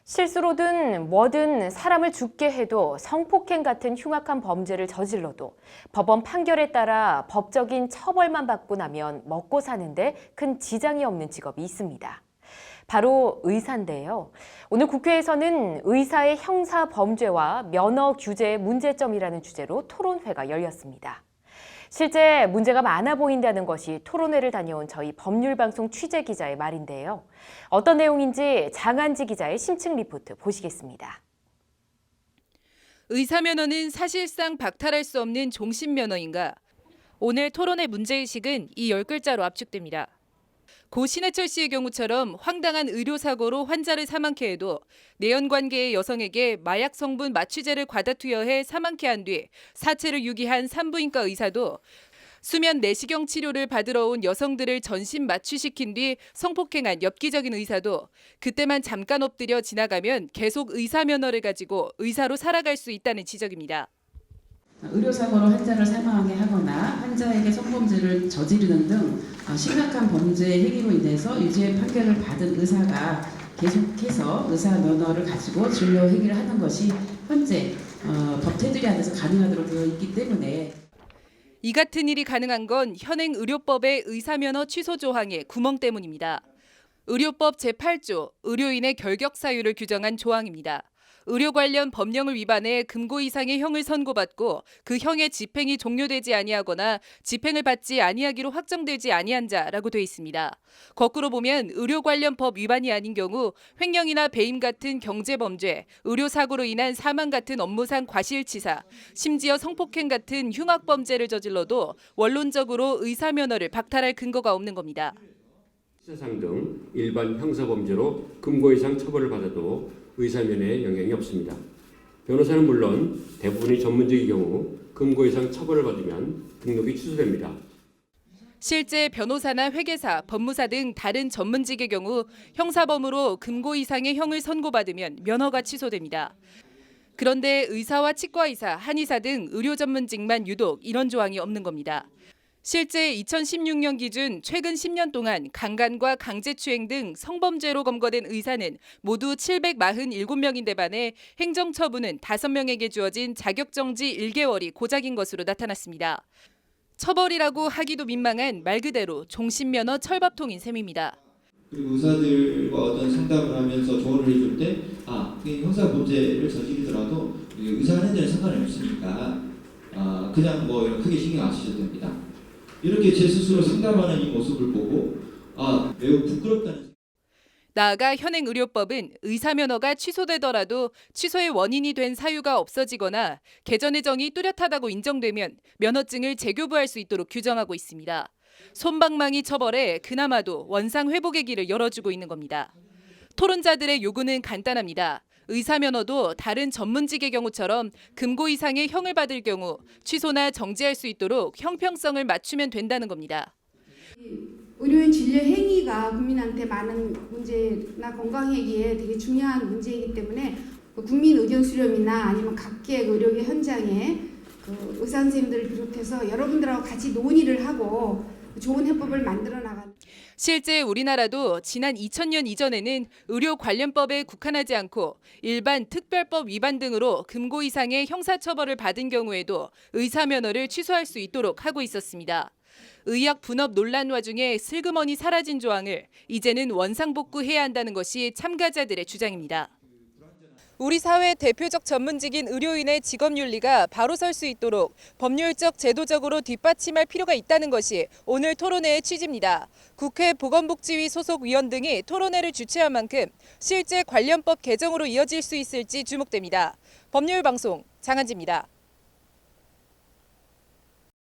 실수로든 뭐든 사람을 죽게 해도 성폭행 같은 흉악한 범죄를 저질러도 법원 판결에 따라 법적인 처벌만 받고 나면 먹고 사는데 큰 지장이 없는 직업이 있습니다. 바로 의사인데요. 오늘 국회에서는 의사의 형사 범죄와 면허 규제의 문제점이라는 주제로 토론회가 열렸습니다. 실제 문제가 많아 보인다는 것이 토론회를 다녀온 저희 법률방송 취재기자의 말인데요. 어떤 내용인지 장한지 기자의 심층 리포트 보시겠습니다. 의사 면허는 사실상 박탈할 수 없는 종신 면허인가? 오늘 토론회 문제의식은 이 10글자로 압축됩니다. 고 신해철 씨의 경우처럼 황당한 의료사고로 환자를 사망케 해도 내연관계의 여성에게 마약 성분 마취제를 과다 투여해 사망케 한 뒤 사체를 유기한 산부인과 의사도 수면 내시경 치료를 받으러 온 여성들을 전신 마취시킨 뒤 성폭행한 엽기적인 의사도 그때만 잠깐 엎드려 지나가면 계속 의사 면허를 가지고 의사로 살아갈 수 있다는 지적입니다. 의료사고로 환자를 사망하게 하거나 환자에게 성범죄를 저지르는 등 심각한 범죄 행위로 인해서 유죄 판결을 받은 의사가 계속해서 의사 면허를 가지고 진료 행위를 하는 것이 현재 법 테두리 안에서 가능하도록 되어 있기 때문에 이 같은 일이 가능한 건 현행 의료법의 의사면허 취소 조항의 구멍 때문입니다. 의료법 제8조 의료인의 결격 사유를 규정한 조항입니다. 의료 관련 법령을 위반해 금고 이상의 형을 선고받고 그 형의 집행이 종료되지 아니하거나 집행을 받지 아니하기로 확정되지 아니한 자라고 돼 있습니다. 거꾸로 보면 의료 관련 법 위반이 아닌 경우 횡령이나 배임 같은 경제범죄, 의료사고로 인한 사망 같은 업무상 과실치사, 심지어 성폭행 같은 흉악범죄를 저질러도 원론적으로 의사면허를 박탈할 근거가 없는 겁니다. 사상 등 일반 형사범죄로 금고 이상 처벌을 받아도 의사면허에 영향이 없습니다. 변호사는 물론 대부분이 전문직의 경우 금고 이상 처벌을 받으면 등록이 취소됩니다. 실제 변호사나 회계사, 법무사 등 다른 전문직의 경우 형사범으로 금고 이상의 형을 선고받으면 면허가 취소됩니다. 그런데 의사와 치과의사, 한의사 등 의료 전문직만 유독 이런 조항이 없는 겁니다. 실제 2016년 기준 최근 10년 동안 강간과 강제추행 등 성범죄로 검거된 의사는 모두 747명인데 반해 행정처분은 5명에게 주어진 자격정지 1개월이 고작인 것으로 나타났습니다. 처벌이라고 하기도 민망한 말 그대로 종신면허 철밥통인 셈입니다. 그리고 의사들과 어떤 상담을 하면서 조언을 해줄 때 형사범죄를 저지르더라도 의사하는 데는 상관이 없으니까 그냥 크게 신경 안 쓰셔도 됩니다. 이렇게 제 스스로 상담하는 이 모습을 보고 매우 부끄럽다는. 나아가 현행 의료법은 의사면허가 취소되더라도 취소의 원인이 된 사유가 없어지거나 개전의 정이 뚜렷하다고 인정되면 면허증을 재교부할 수 있도록 규정하고 있습니다. 솜방망이 처벌에 그나마도 원상 회복의 길을 열어주고 있는 겁니다. 토론자들의 요구는 간단합니다. 의사면허도 다른 전문직의 경우처럼 금고 이상의 형을 받을 경우 취소나 정지할 수 있도록 형평성을 맞추면 된다는 겁니다. 의료인 진료 행위가 국민한테 많은 문제나 건강회계에 되게 중요한 문제이기 때문에 국민 의견 수렴이나 아니면 각계 의료계 현장에 의사 선생님들을 비롯해서 여러분들하고 같이 논의를 하고 좋은 해법을 만들어 나가는. 실제 우리나라도 지난 2000년 이전에는 의료 관련법에 국한하지 않고 일반 특별법 위반 등으로 금고 이상의 형사처벌을 받은 경우에도 의사면허를 취소할 수 있도록 하고 있었습니다. 의학 분업 논란 와중에 슬그머니 사라진 조항을 이제는 원상복구해야 한다는 것이 참가자들의 주장입니다. 우리 사회 대표적 전문직인 의료인의 직업윤리가 바로 설 수 있도록 법률적 제도적으로 뒷받침할 필요가 있다는 것이 오늘 토론회의 취지입니다. 국회 보건복지위 소속 위원 등이 토론회를 주최한 만큼 실제 관련법 개정으로 이어질 수 있을지 주목됩니다. 법률방송 장한지입니다.